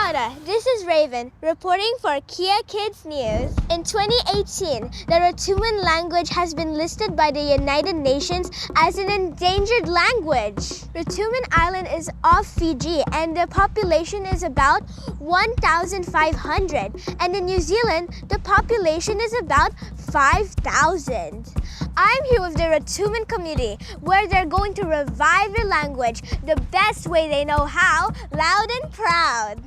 Kanata, this is Raven, reporting for Kea Kids News. In 2018, the Rotuman language has been listed by the United Nations as an endangered language. Rotuman Island is off Fiji and the population is about 1,500. And in New Zealand, the population is about 5,000. I'm here with the Rotuman community, where they're going to revive their language the best way they know how, loud and proud.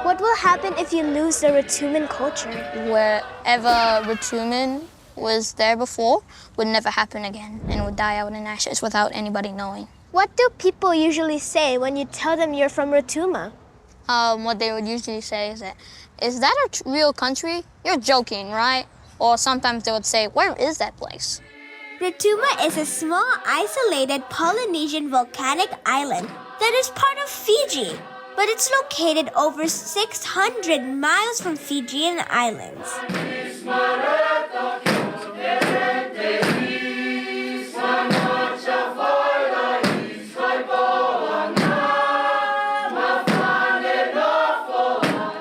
What will happen if you lose the Rotuman culture? Wherever Rotuman was there before would never happen again and would die out in ashes without anybody knowing. What do people usually say when you tell them you're from Rotuma? What they would usually say is that a real country? You're joking, right? Or sometimes they would say, where is that place? Rotuma is a small, isolated Polynesian volcanic island that is part of Fiji, but it's located over 600 miles from Fijian Islands.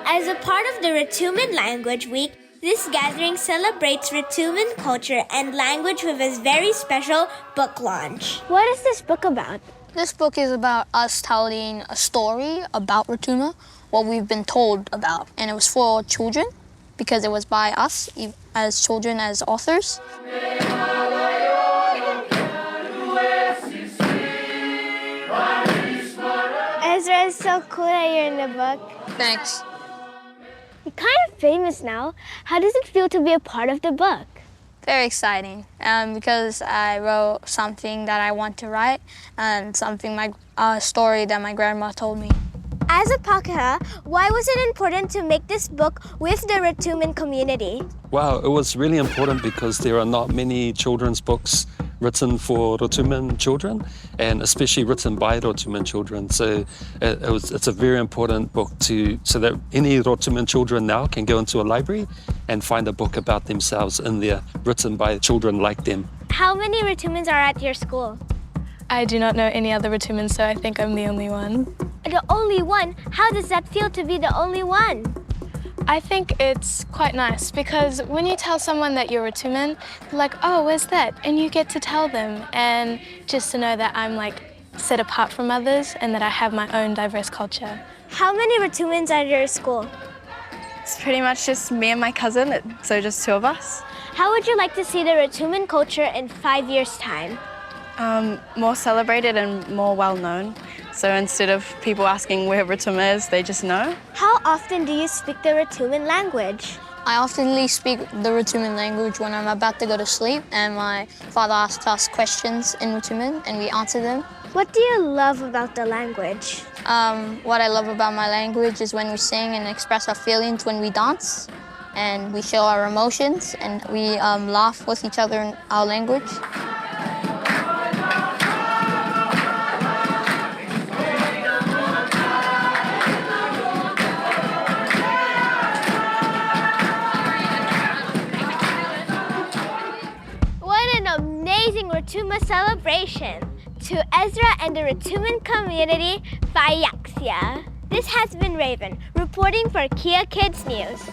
As a part of the Rotuman Language Week, this gathering celebrates Rotuman culture and language with a very special book launch. What is this book about? This book is about us telling a story about Rotuma, what we've been told about. And it was for children because it was by us as children, as authors. Ezra, it's so cool that you're in the book. Thanks. You're kind of famous now. How does it feel to be a part of the book? Very exciting because I wrote something that I want to write and a story that my grandma told me. As a Pākehā, why was it important to make this book with the Rotuman community? Wow, it was really important because there are not many children's books written for Rotuman children, and especially written by Rotuman children. So it's a very important book so that any Rotuman children now can go into a library and find a book about themselves in there, written by children like them. How many Rotumans are at your school? I do not know any other Rotumans, so I think I'm the only one. The only one? How does that feel to be the only one? I think it's quite nice because when you tell someone that you're Rotuman, they're like, oh, where's that? And you get to tell them, and just to know that I'm set apart from others and that I have my own diverse culture. How many Rotumans are at your school? It's pretty much just me and my cousin, so just two of us. How would you like to see the Rotuman culture in 5 years' time? More celebrated and more well-known. So instead of people asking where Rotuma is, they just know. How often do you speak the Rotuman language? I often speak the Rotuman language when I'm about to go to sleep, and my father asks us questions in Rotuman and we answer them. What do you love about the language? What I love about my language is when we sing and express our feelings when we dance, and we show our emotions, and we laugh with each other in our language. Amazing Rotuma celebration. To Ezra and the Rotuman community, Fayaxia. This has been Raven, reporting for Kea Kids News.